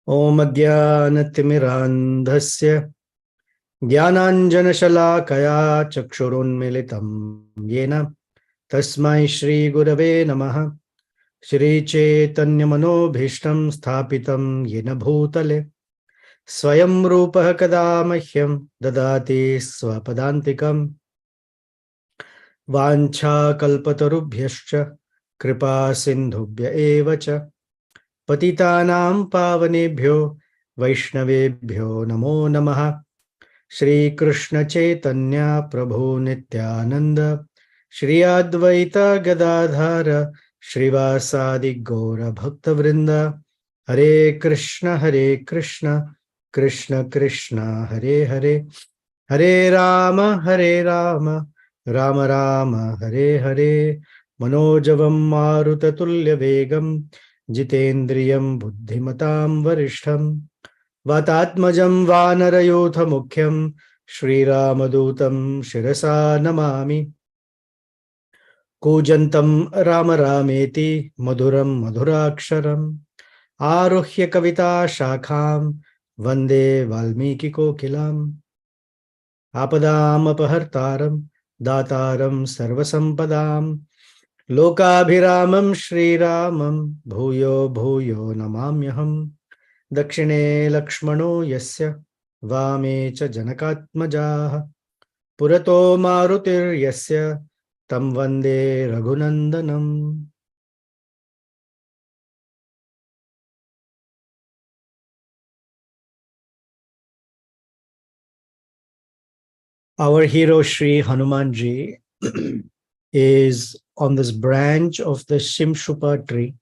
Om Ajnanatimirandhasya Jnananjanashalakaya Chakshurunmilitam Yena Tasmai Shri Gurave Namaha Shri Chaitanya Manobhishtam Sthapitam Yena Bhutale Swayam Rupaha Kada Mahyam Dadati Swapadantikam Vancha Kalpatarubhyascha Kripa Sindhubhya Evacha Patitanam Pavanebhyo Vaishnavebhyo Namo Namaha Shri Krishna Chaitanya Prabhu Nityananda Shri Advaita Gadadhara Shrivasadi Gaura Bhakta Vrinda Hare Krishna Krishna Krishna Hare Hare Hare Rama Rama Rama Hare Hare Manojavam Marutatulya Vegam Jitendriyam Buddhimatam Varishtham Vatatmajam Vanarayotha Mukhyam Shri Ramadutam Shirasa Namami Kujantam Rama Rameti Madhuram Madhuraksharam Aruhya Kavita Shakham Vande Valmiki Kokilam Apadam Apahartaram Dataram Sarvasampadam Lokabhiramam Shri Ramam Bhuyo Bhuyo Namamyaham Dakshine Lakshmano Yasya Vame Cha Janakatmajaha Purato Marutir Yasya Tam Vande Raghunandanam. Our hero Sri Hanumanji is on this branch of the Shimshupa tree,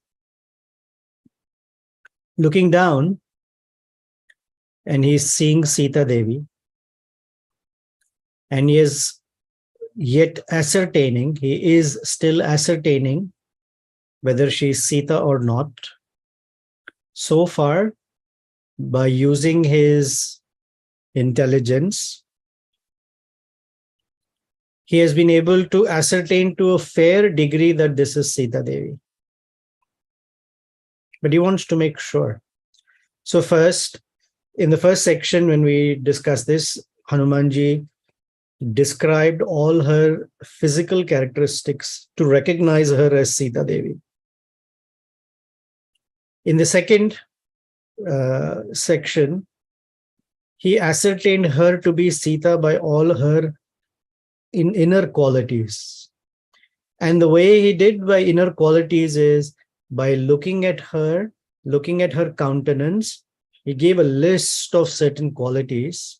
looking down, and he's seeing Sita Devi, and he is still ascertaining whether she is Sita or not. So far, by using his intelligence, he has been able to ascertain to a fair degree that this is Sita Devi. But he wants to make sure. So first, in the first section, when we discussed this, Hanumanji described all her physical characteristics to recognize her as Sita Devi. In the second section, he ascertained her to be Sita by all her inner qualities. And the way he did by inner qualities is by looking at her countenance. He gave a list of certain qualities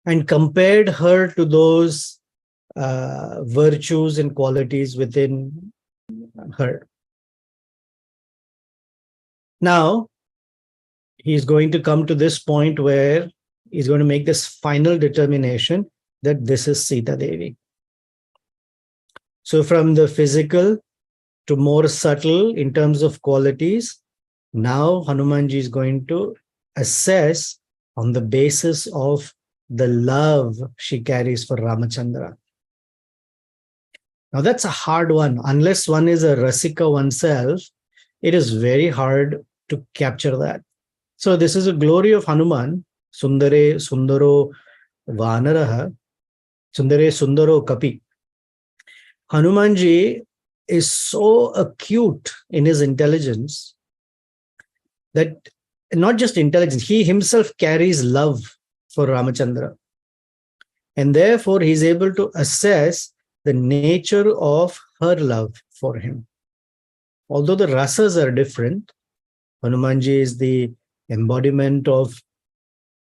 and compared her to those virtues and qualities within her. Now, he's going to come to this point where he's going to make this final determination that this is Sita Devi. So from the physical to more subtle in terms of qualities, now Hanumanji is going to assess on the basis of the love she carries for Ramachandra. Now that's a hard one. Unless one is a rasika oneself, it is very hard to capture that. So this is a glory of Hanuman, Sundare Sundaro Vanaraha, Sundare Sundaro Kapi. Hanumanji is so acute in his intelligence that not just intelligence, he himself carries love for Ramachandra. And therefore, he's able to assess the nature of her love for him. Although the rasas are different, Hanumanji is the embodiment of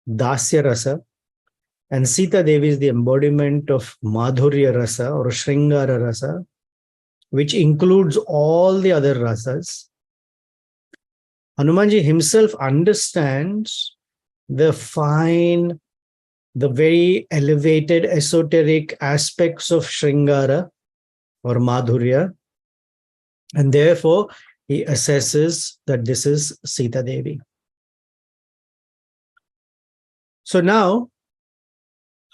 Dasya rasa, and Sita Devi is the embodiment of Madhurya rasa or Shringara rasa, which includes all the other rasas. Hanumanji himself understands the fine, the very elevated, esoteric aspects of Shringara or Madhurya, and therefore he assesses that this is Sita Devi. So now,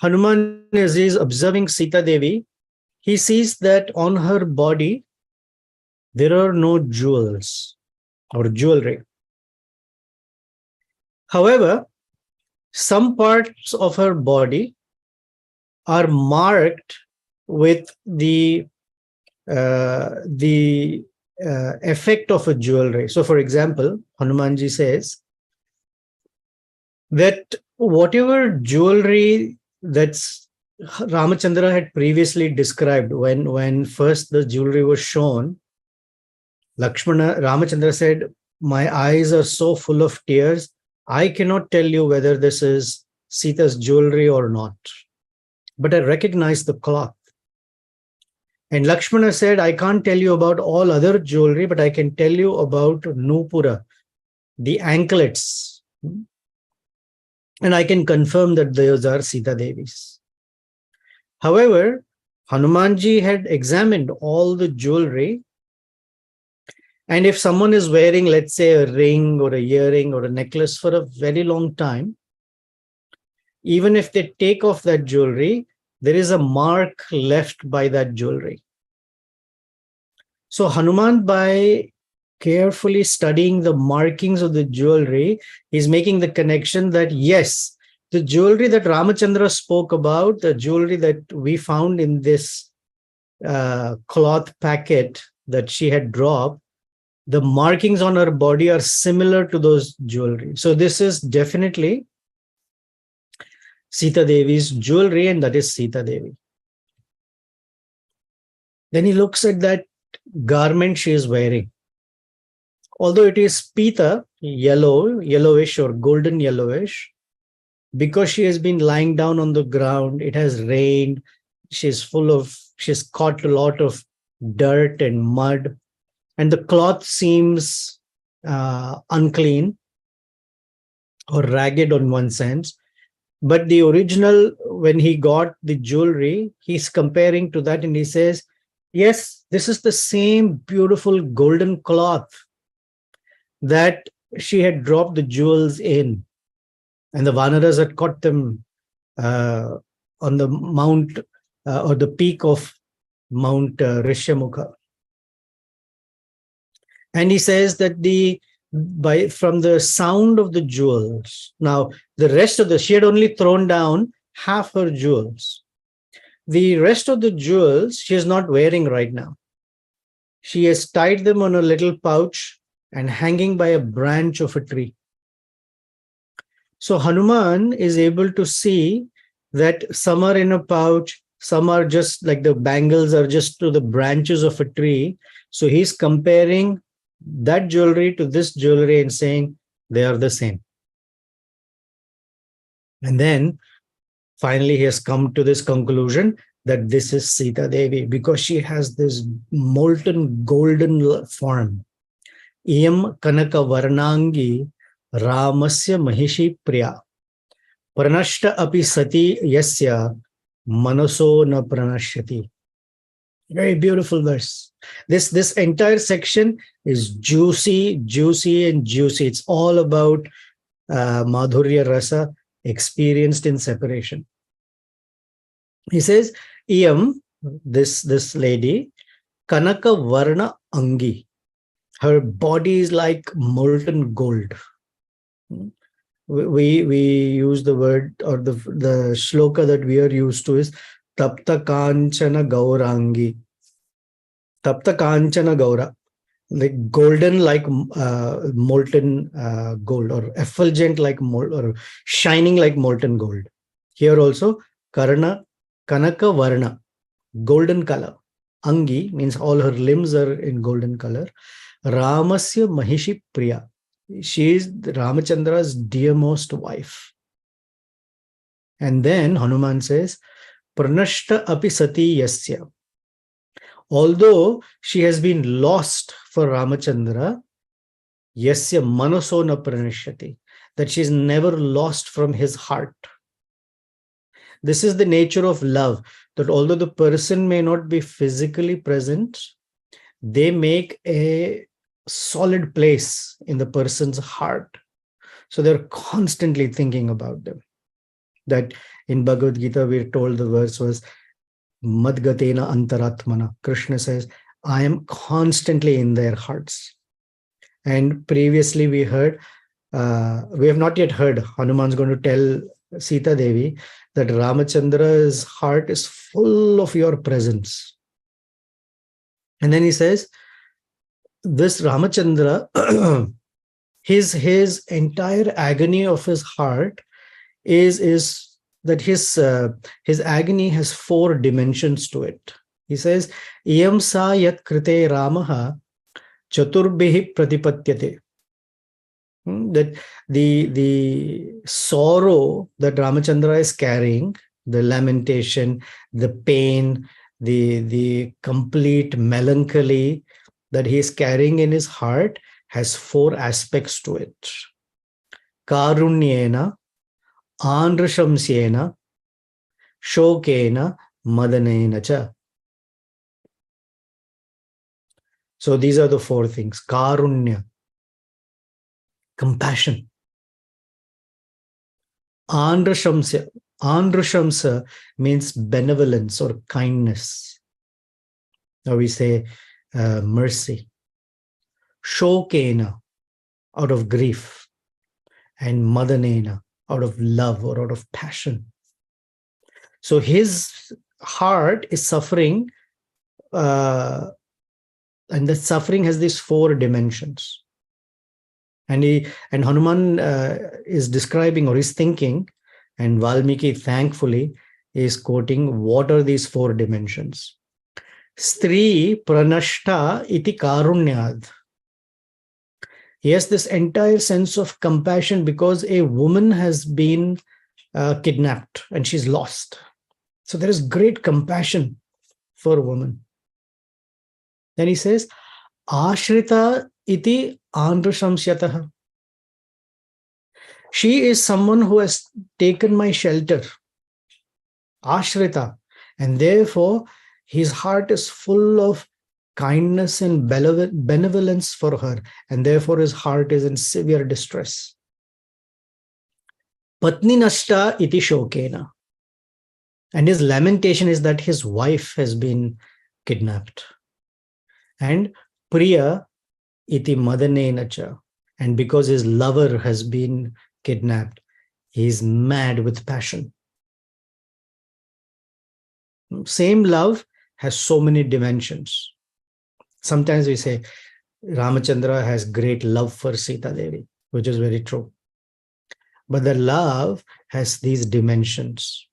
Hanuman, as he is observing Sita Devi, he sees that on her body, there are no jewels or jewelry. However, some parts of her body are marked with the effect of a jewelry. So, for example, Hanumanji says that whatever jewelry that's Ramachandra had previously described, when first the jewelry was shown, Ramachandra said, "My eyes are so full of tears, I cannot tell you whether this is Sita's jewelry or not, but I recognize the cloth." And Lakshmana said, "I can't tell you about all other jewelry, but I can tell you about Nupura, the anklets. And I can confirm that those are Sita Devi's." However, Hanumanji had examined all the jewelry. And if someone is wearing, let's say, a ring or a earring or a necklace for a very long time, even if they take off that jewelry, there is a mark left by that jewelry. So Hanuman, by carefully studying the markings of the jewelry, is making the connection that yes, the jewelry that Ramachandra spoke about, the jewelry that we found in this cloth packet that she had dropped, the markings on her body are similar to those jewelry. So this is definitely Sita Devi's jewelry, and that is Sita Devi. Then he looks at that garment she is wearing. Although it is pita, yellowish or golden yellowish, because she has been lying down on the ground, it has rained, she's caught a lot of dirt and mud, and the cloth seems unclean or ragged on one sense. But the original, when he got the jewelry, he's comparing to that and he says, yes, this is the same beautiful golden cloth that she had dropped the jewels in. And the Vanaras had caught them on the mount or the peak of Mount Rishyamukha. And he says that from the sound of the jewels, now the rest of she had only thrown down half her jewels. The rest of the jewels she is not wearing right now. She has tied them on a little pouch and hanging by a branch of a tree. So Hanuman is able to see that some are in a pouch, some are just like the bangles are just to the branches of a tree. So he's comparing that jewelry to this jewelry and saying they are the same. And then finally he has come to this conclusion that this is Sita Devi because she has this molten golden form. Iyam Kanaka Varnangi Ramasya Mahishi Priya Pranashta api sati yasya manaso na pranashyati. Very beautiful verse. This entire section is juicy, and juicy. It's all about madhurya rasa experienced in separation. He says, Iyam, this lady, Kanaka Varna Angi. Her body is like molten gold. We use the word or the shloka that we are used to is Tapta Kanchana Gaurangi. Tapta Kanchana Gaura, like golden like molten gold, or effulgent like or shining like molten gold. Here also Kanaka Varna, golden color. Angi means all her limbs are in golden color. Ramasya Mahishi Priya. She is Ramachandra's dearmost wife. And then Hanuman says, Pranashta api sati yasya. Although she has been lost for Ramachandra, yasya manaso na pranashyati, that she is never lost from his heart. This is the nature of love, that although the person may not be physically present, they make a solid place in the person's heart. So they're constantly thinking about them. That in Bhagavad Gita, we're told the verse was, Madgatena antaratmana. Krishna says, I am constantly in their hearts. And previously we heard, we have not yet heard. Hanuman's going to tell Sita Devi that Ramachandra's heart is full of your presence. And then he says, this Ramachandra, his entire agony of his heart is that his agony has 4 dimensions to it. He says, Iyam sa yat krite Ramaha chaturbihi pratipatyate. That the sorrow that Ramachandra is carrying, the lamentation, the pain, the complete melancholy that he is carrying in his heart has 4 aspects to it. Karunyena, Andrashamsyena, Shokena, Madanena cha. So these are the 4 things. Karunya, compassion. Andrashamsa. Andrashamsa means benevolence or kindness. Or we say mercy. Shokena, out of grief. And Madanena, out of love or out of passion. So his heart is suffering, and the suffering has these 4 dimensions. And Hanuman is describing or is thinking, and Valmiki thankfully is quoting, what are these 4 dimensions? Stri pranashta iti karunyad. Yes, this entire sense of compassion because a woman has been kidnapped and she's lost. So there is great compassion for a woman. Then he says, Ashrita iti andrashamsyatah. She is someone who has taken my shelter. Ashrita. And therefore, his heart is full of kindness and benevolence for her. And therefore, his heart is in severe distress. Patni nashta iti shokena. And his lamentation is that his wife has been kidnapped. And priya iti madanena cha. And because his lover has been kidnapped, he is mad with passion. Same love has so many dimensions. Sometimes we say Ramachandra has great love for Sita Devi, which is very true. But the love has these dimensions.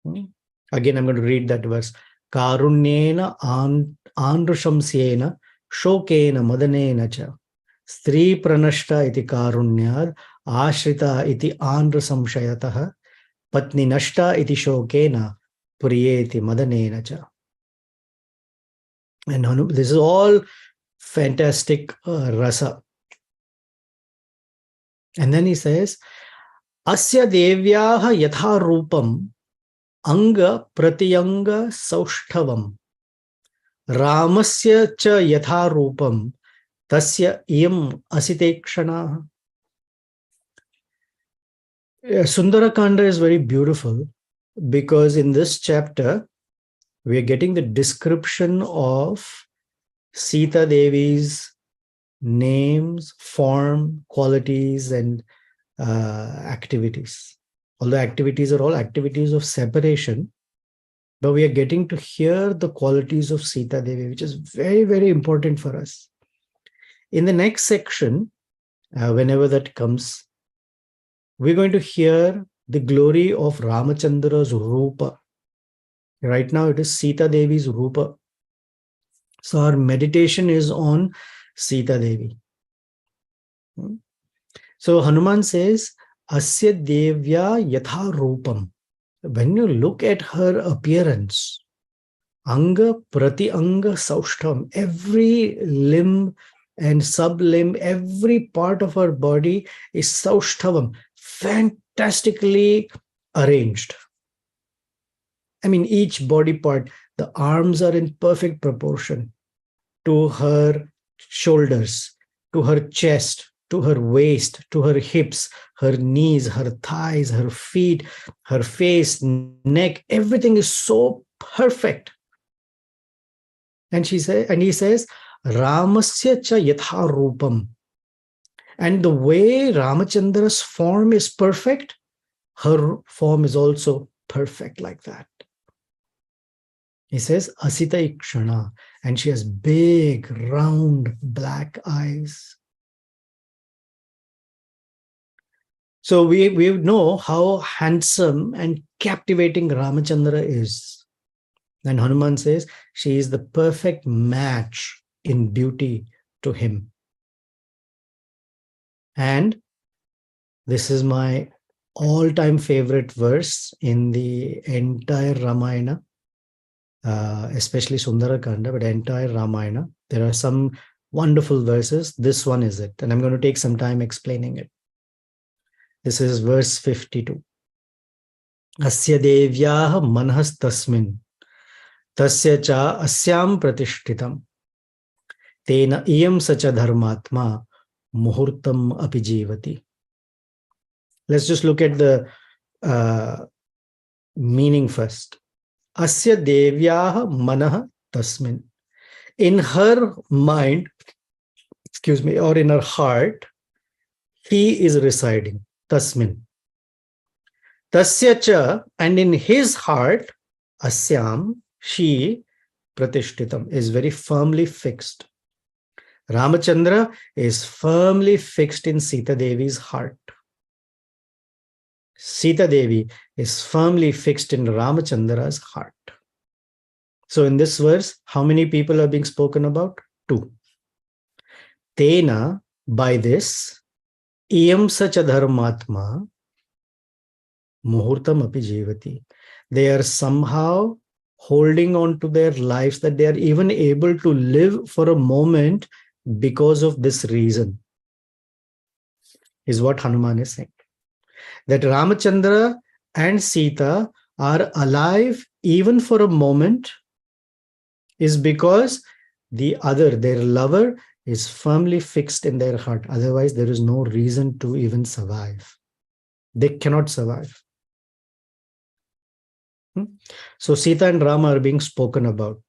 Again, I'm going to read that verse. Karunyena andrushamsyena shokena madanena cha. Stri pranashta iti karunyad ashrita iti andrusamshayatah patni nashta iti shokena priyeti madanena cha. And this is all fantastic rasa. And then he says, Asya devyaha yatha rupam anga pratiyanga saushthavam Ramasya cha yatha rupam tasya iyam asitekshana. Sundara Kanda is very beautiful because in this chapter, we are getting the description of Sita Devi's names, form, qualities, and activities. Although activities are all activities of separation, but we are getting to hear the qualities of Sita Devi, which is very, very important for us. In the next section, whenever that comes, we're going to hear the glory of Ramachandra's Rupa. Right now, it is Sita Devi's Rupa. So our meditation is on Sita Devi. So Hanuman says, Asya Devya Yatha Rupam. When you look at her appearance, Anga Prati Anga Saushtam, every limb and sub-limb, every part of her body is Saushthavam, fantastically arranged. I mean, each body part, the arms are in perfect proportion to her shoulders, to her chest, to her waist, to her hips, her knees, her thighs, her feet, her face, neck, everything is so perfect. And he says, Ramasya cha yatha rupam. And the way Ramachandra's form is perfect, her form is also perfect like that. He says, Asita Ikshana, and she has big, round, black eyes. So we know how handsome and captivating Ramachandra is. And Hanuman says, she is the perfect match in beauty to him. And this is my all-time favorite verse in the entire Ramayana, especially Sundara Kanda, but entire Ramayana. There are some wonderful verses. This one is it. And I'm going to take some time explaining it. This is verse 52. Asya devyah manhas tasmin, tasya cha asyam pratishtitam, tena iyam sacha dharmatma, muhurtam api jivati. Let's just look at the meaning first. Asya devyah manah tasmin. In her mind, or in her heart, he is residing. Tasmin. Tasya cha, and in his heart, asyam, she, pratishtitam, is very firmly fixed. Ramachandra is firmly fixed in Sita Devi's heart. Sita Devi is firmly fixed in Ramachandra's heart. So in this verse, how many people are being spoken about? Two. Tena, by this, iyam sacha dharmatma, muhurtam api jivati. They are somehow holding on to their lives, that they are even able to live for a moment because of this reason, is what Hanuman is saying. That Ramachandra and Sita are alive even for a moment is because the other, their lover, is firmly fixed in their heart. Otherwise, there is no reason to even survive. They cannot survive. So Sita and Rama are being spoken about.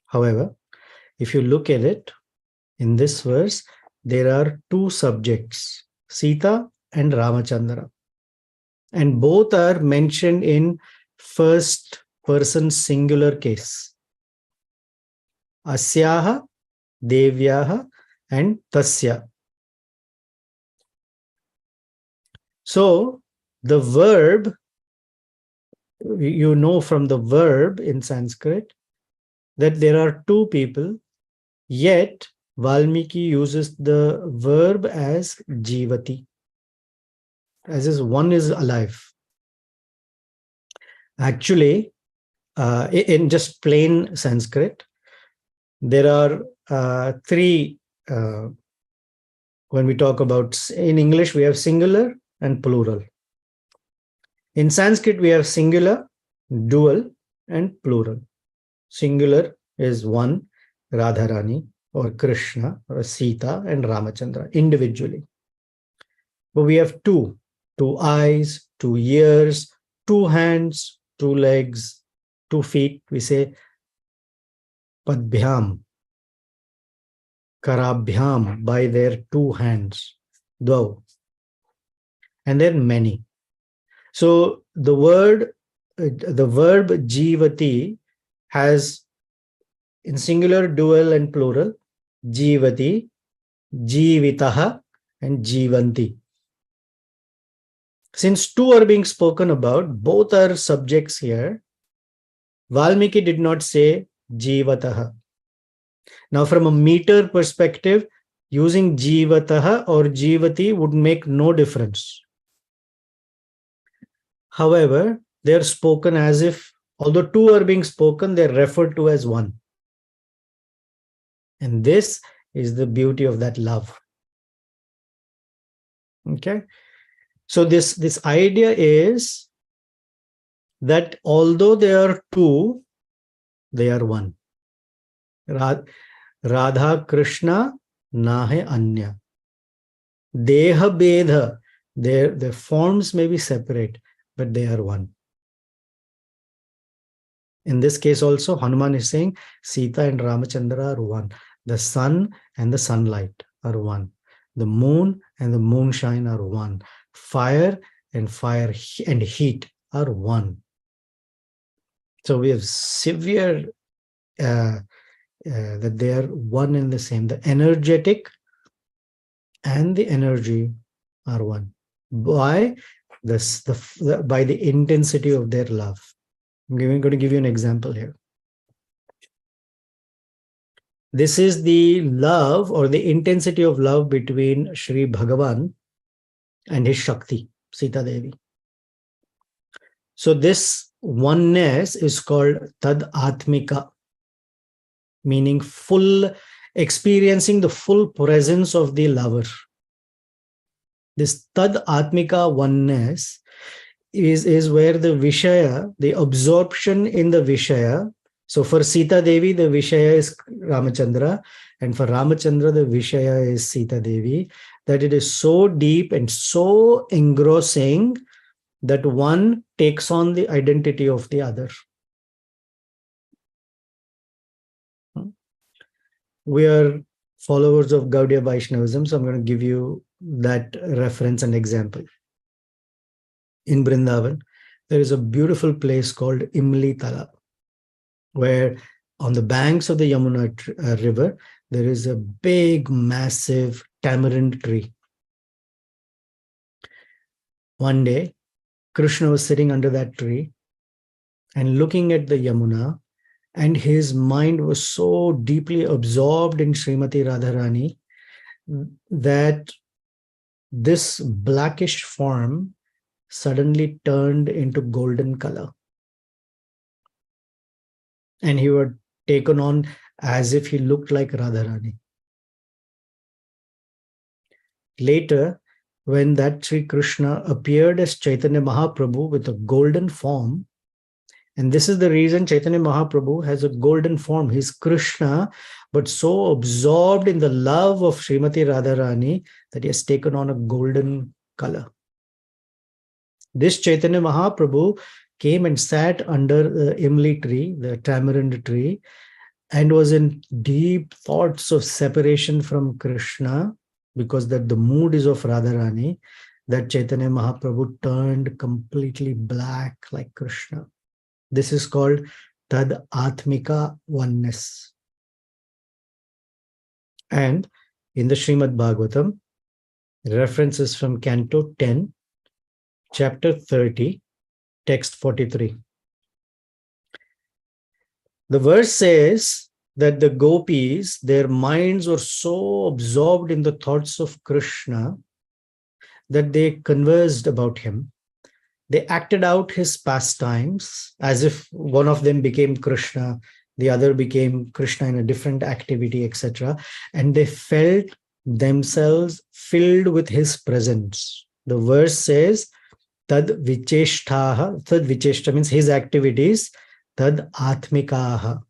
However, if you look at it, in this verse, there are two subjects, Sita and Ramachandra. And both are mentioned in first person singular case. Asyaha, Devyaha, and Tasya. So the verb, you know from the verb in Sanskrit, that there are two people, yet Valmiki uses the verb as jivati, as is one is alive. Actually, in just plain Sanskrit, there are three, when we talk about, in English, we have singular and plural. In Sanskrit, we have singular, dual, and plural. Singular is one, Radharani, or Krishna, or Sita, and Ramachandra, individually. But we have two eyes, 2 ears, 2 hands, 2 legs, 2 feet. We say Padbhyam, Karabhyam, by their 2 hands, Dvav. And there are many. So the verb jivati has, in singular, dual, and plural, jivati, jivitaha, and jivanti. Since 2 are being spoken about, both are subjects here, Valmiki did not say jivataha. Now, from a meter perspective, using jivataha or jivati would make no difference. However, they are spoken as if, although 2 are being spoken, they are referred to as one. And this is the beauty of that love. Okay. So this idea is that although they are 2, they are one. Radha Krishna nahe anya. Deha bedha. Their forms may be separate, but they are one. In this case also, Hanuman is saying Sita and Ramachandra are one. The sun and the sunlight are one. The moon and the moonshine are one. Fire and heat are one. So we have severe that they are one and the same. The energetic and the energy are one. By by the intensity of their love. I'm going to give you an example here. This is the love or the intensity of love between Sri Bhagavan and his Shakti, Sita Devi. So this oneness is called Tad-atmika, meaning experiencing the full presence of the lover. This Tad-atmika oneness is where the Vishaya, the absorption in the Vishaya. So for Sita Devi, the Vishaya is Ramachandra, and for Ramachandra, the Vishaya is Sita Devi, that it is so deep and so engrossing that one takes on the identity of the other. We are followers of Gaudiya Vaishnavism, so I'm going to give you that reference and example. In Vrindavan, there is a beautiful place called Imli Tala, where on the banks of the Yamuna river, there is a big, massive tamarind tree. One day, Krishna was sitting under that tree and looking at the Yamuna, and his mind was so deeply absorbed in Srimati Radharani that this blackish form suddenly turned into golden color. And he was taken on as if he looked like Radharani. Later, when that Sri Krishna appeared as Chaitanya Mahaprabhu with a golden form, and this is the reason Chaitanya Mahaprabhu has a golden form. He's Krishna, but so absorbed in the love of Srimati Radharani that he has taken on a golden color. This Chaitanya Mahaprabhu came and sat under the Imli tree, the tamarind tree, and was in deep thoughts of separation from Krishna, because that the mood is of Radharani, that Chaitanya Mahaprabhu turned completely black like Krishna. This is called Tad-atmika oneness. And in the Srimad Bhagavatam, references from Canto 10, Chapter 30, Text 43. The verse says that the gopis, their minds were so absorbed in the thoughts of Krishna that they conversed about him. They acted out his pastimes as if one of them became Krishna, the other became Krishna in a different activity, etc. And they felt themselves filled with his presence. The verse says, Tad vicheshtaha, tad vicheshta means his activities, tad atmikaha,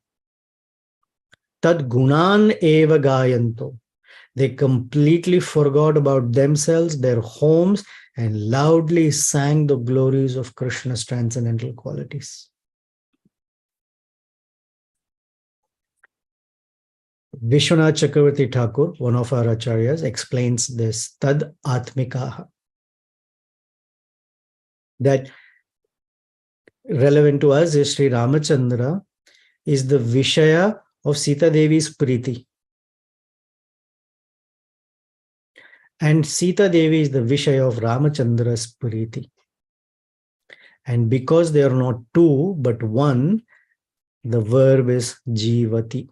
tad gunan eva gayanto. They completely forgot about themselves, their homes, and loudly sang the glories of Krishna's transcendental qualities. Vishwanath Chakravarti Thakur, one of our acharyas, explains this, tad atmikaha, that relevant to us is Sri Ramachandra is the Vishaya of Sita Devi's Priti. And Sita Devi is the Vishaya of Ramachandra's Priti. And because they are not two, but one, the verb is Jivati.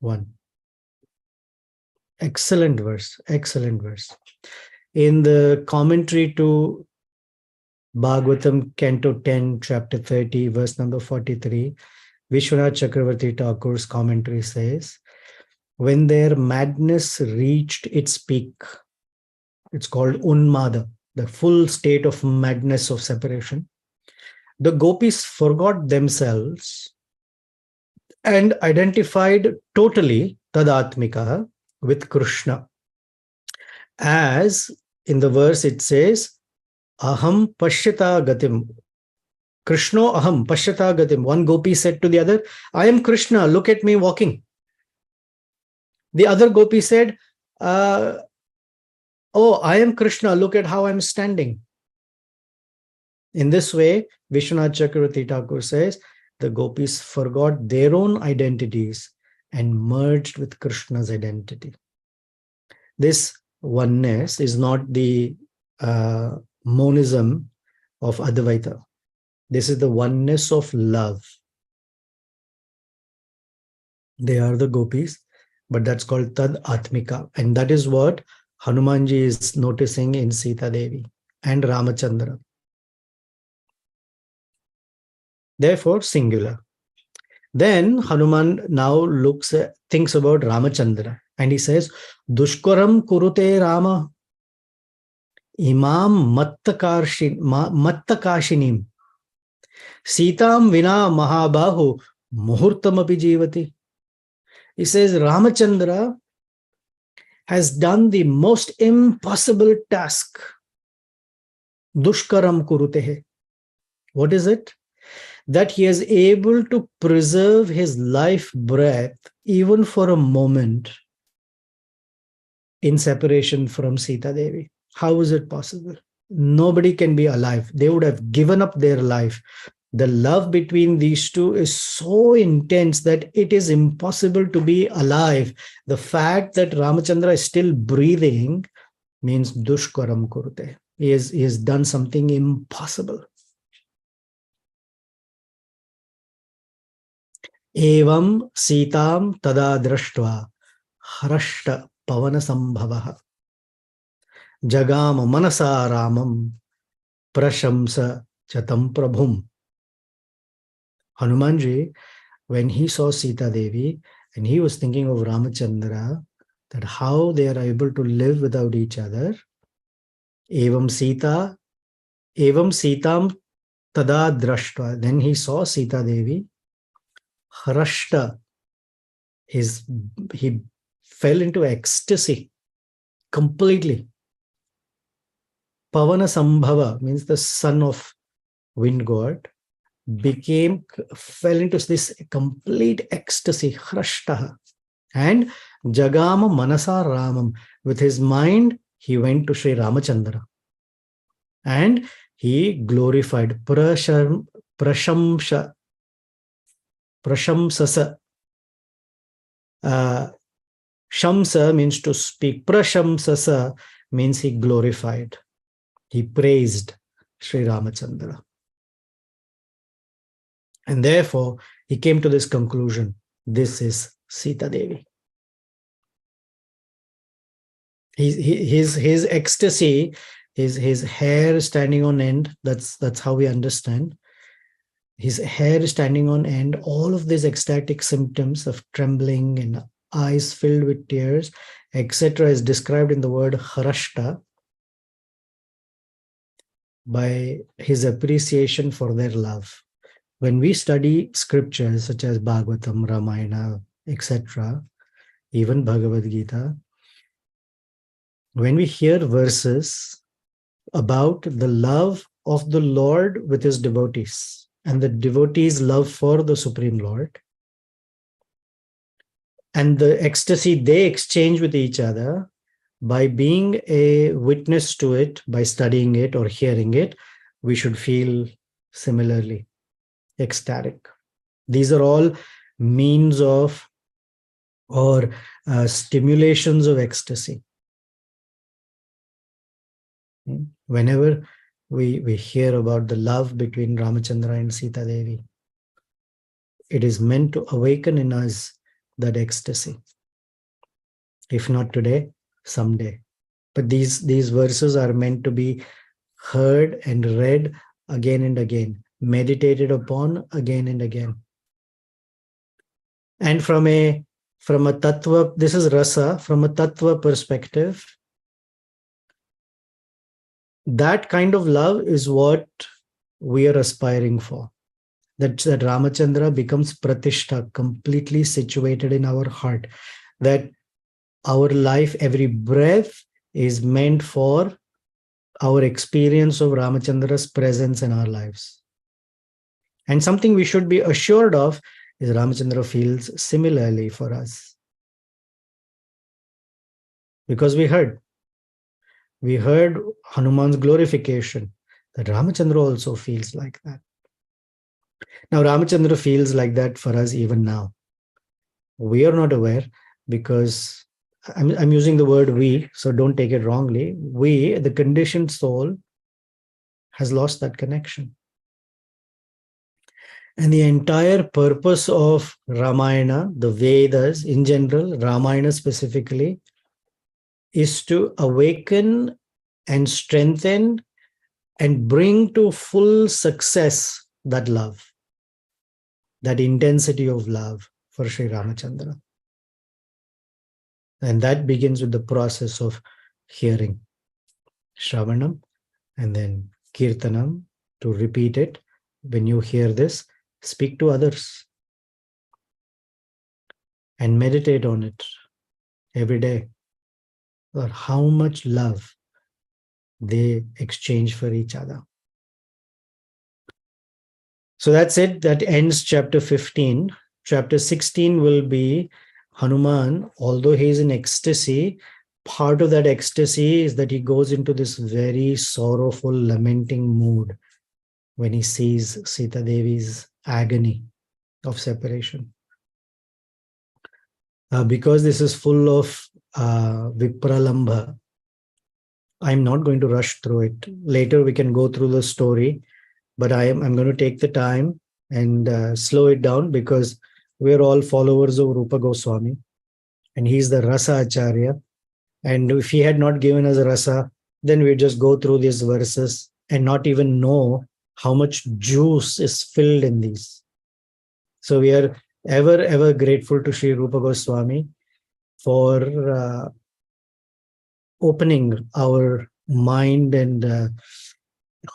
One. Excellent verse, excellent verse. In the commentary to Bhagavatam, Canto 10, Chapter 30, verse number 43, Vishwanath Chakravarti Thakur's commentary says, when their madness reached its peak, it's called Unmada, the full state of madness of separation, the gopis forgot themselves and identified totally Tad-atmika with Krishna. As in the verse it says, Aham pashyata gatim. Krishno aham pashyata gatim. One gopi said to the other, I am Krishna, look at me walking. The other gopi said, oh, I am Krishna, look at how I'm standing. In this way, Vishwanath Chakravarti Thakur says, the gopis forgot their own identities and merged with Krishna's identity. This oneness is not the monism of Advaita. This is the oneness of love. They are the gopis, but that's called Tad-atmika. And that is what Hanumanji is noticing in Sita Devi and Ramachandra. Therefore, singular. Then Hanuman now thinks about Ramachandra, and he says, Dushkaram kurute Rama imam mattakashinim Sitam vina mahabahu muhurtam api jivati. He says, Ramachandra has done the most impossible task. Dushkaram kurute. What is it? That he is able to preserve his life breath even for a moment in separation from Sita Devi. How is it possible? Nobody can be alive. They would have given up their life. The love between these two is so intense that it is impossible to be alive. The fact that Ramachandra is still breathing means dushkaram kurute. He has done something impossible. Evam Sitam tada drashtva harashta pavana sambhavaha jagam manasa ramam prashamsa chatam prabhum. Hanumanji, when he saw Sita Devi and he was thinking of Ramachandra, that how they are able to live without each other, evam Sitam tada drashtva, then he saw Sita Devi, harashta, he fell into ecstasy completely. Pavana Sambhava means the son of wind god, fell into this complete ecstasy, harashtaha. And Jagama Manasa Ramam, with his mind, he went to Sri Ramachandra. And he glorified Prashamsasa. Shamsa means to speak. Prashamsasa means he glorified. He praised Sri Ramachandra. And therefore, he came to this conclusion. This is Sita Devi. His ecstasy, his hair standing on end, that's how we understand. His hair standing on end, all of these ecstatic symptoms of trembling and eyes filled with tears, etc. is described in the word harashta by his appreciation for their love. When we study scriptures such as Bhagavatam, Ramayana, etc., even Bhagavad Gita, when we hear verses about the love of the Lord with his devotees and the devotees' love for the Supreme Lord, and the ecstasy they exchange with each other, by being a witness to it, by studying it or hearing it, we should feel similarly ecstatic. These are all means of or stimulations of ecstasy. Whenever we hear about the love between Ramachandra and Sita Devi, it is meant to awaken in us that ecstasy. If not today, someday. But these verses are meant to be heard and read again and again, meditated upon again and again. And from a tattva, this is rasa, from a tattva perspective, that kind of love is what we are aspiring for. That Ramachandra becomes pratishtha, completely situated in our heart. That our life, every breath is meant for our experience of Ramachandra's presence in our lives. And something we should be assured of is Ramachandra feels similarly for us. Because we heard We heard Hanuman's glorification, that Ramachandra also feels like that. Now, Ramachandra feels like that for us even now. We are not aware because I'm using the word we, so don't take it wrongly. We, the conditioned soul, has lost that connection. And the entire purpose of Ramayana, the Vedas in general, Ramayana specifically, is to awaken and strengthen and bring to full success that love, that intensity of love for Sri Ramachandra. And that begins with the process of hearing, Shravanam, and then Kirtanam, to repeat it. When you hear this, speak to others and meditate on it every day, or how much love they exchange for each other. So that's it. That ends chapter 15. Chapter 16 will be Hanuman, although he is in ecstasy, part of that ecstasy is that he goes into this very sorrowful, lamenting mood when he sees Sita Devi's agony of separation. Because this is full of Vipralambha, I'm not going to rush through it. Later we can go through the story, but I'm going to take the time and slow it down, because we're all followers of Rupa Goswami and he's the Rasa Acharya. And if he had not given us Rasa, then we'd just go through these verses and not even know how much juice is filled in these. So we are ever grateful to Sri Rupa Goswami for opening our mind and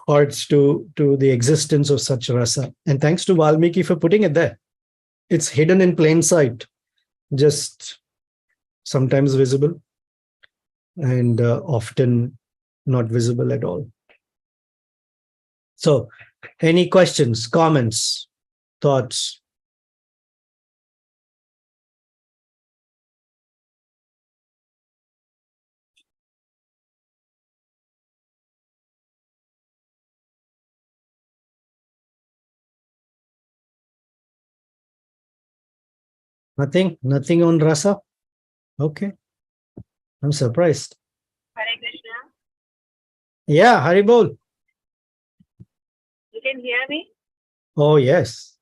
hearts to the existence of such rasa. And thanks to Valmiki for putting it there. It's hidden in plain sight, just sometimes visible and often not visible at all. So, any questions, comments, thoughts? Nothing on rasa? Okay. I'm surprised. Hare Krishna. Yeah, Haribol. You can hear me? Oh, yes.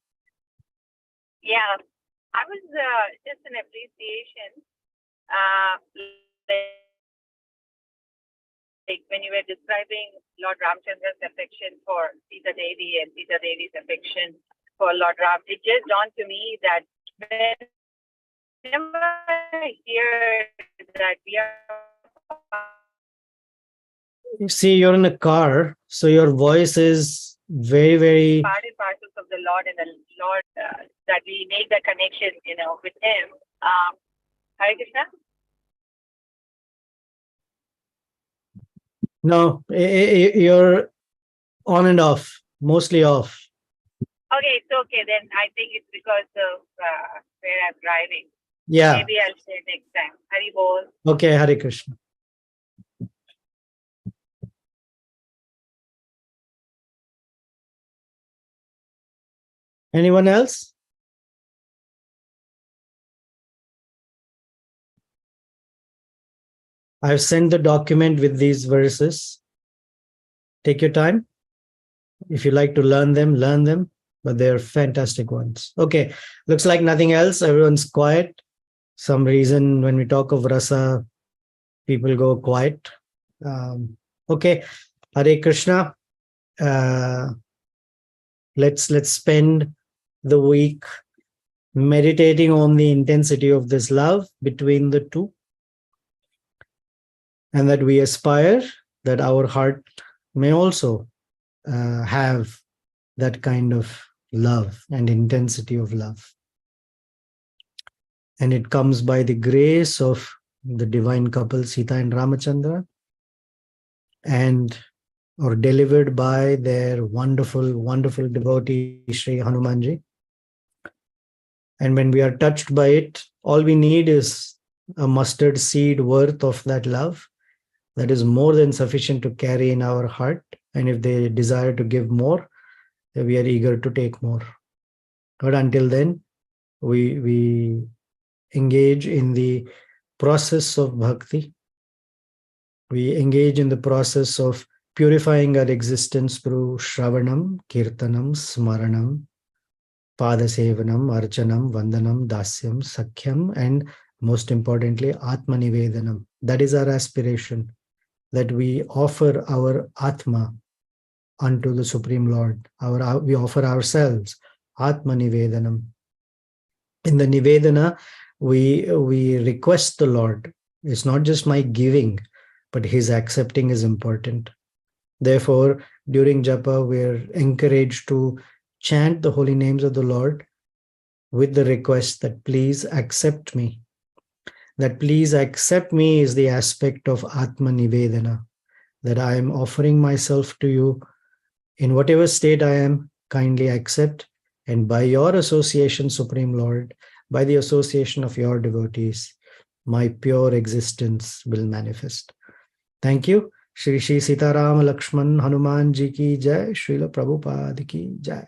Yeah. I was just an appreciation. Like when you were describing Lord Ramchandra's affection for Sita Devi and Sita Devi's affection for Lord Ram, it just dawned to me that whenever I hear that we are See, you're in a car, so your voice is very part and parcels of the Lord, and the Lord, that we make the connection, with Him. Hare Krishna. No, you're on and off, mostly off. Okay, it's okay. Then I think it's because of where I'm driving. Yeah. Maybe I'll say next time. Hari Bol. Okay, Hare Krishna. Anyone else? I've sent the document with these verses. Take your time. If you like to learn them, but they're fantastic ones. Okay, looks like nothing else. Everyone's quiet. Some reason when we talk of rasa, people go quiet. Okay, Hare Krishna. Let's spend the week meditating on the intensity of this love between the two, and that we aspire that our heart may also have that kind of love and intensity of love. And it comes by the grace of the divine couple Sita and Ramachandra, and or delivered by their wonderful devotee Sri Hanumanji. And when we are touched by it, all we need is a mustard seed worth of that love, that is more than sufficient to carry in our heart. And if they desire to give more, we are eager to take more. But until then, we engage in the process of bhakti. We engage in the process of purifying our existence through Shravanam, Kirtanam, Smaranam, Padasevanam, Archanam, Vandanam, Dasyam, Sakhyam, and most importantly, Atma Nivedanam. That is our aspiration, that we offer our Atma unto the Supreme Lord. We offer ourselves, Atma Nivedanam. In the Nivedana, we request the Lord. It's not just my giving, but His accepting is important. Therefore, during japa, we are encouraged to chant the holy names of the Lord with the request that please accept me. That please accept me is the aspect of Atma Nivedana, that I am offering myself to you in whatever state I am, kindly accept, and by your association, Supreme Lord, by the association of your devotees, my pure existence will manifest. Thank you. Shri Sitaram Lakshman Hanuman Ji ki Jai, Srila Prabhupada ki Jai.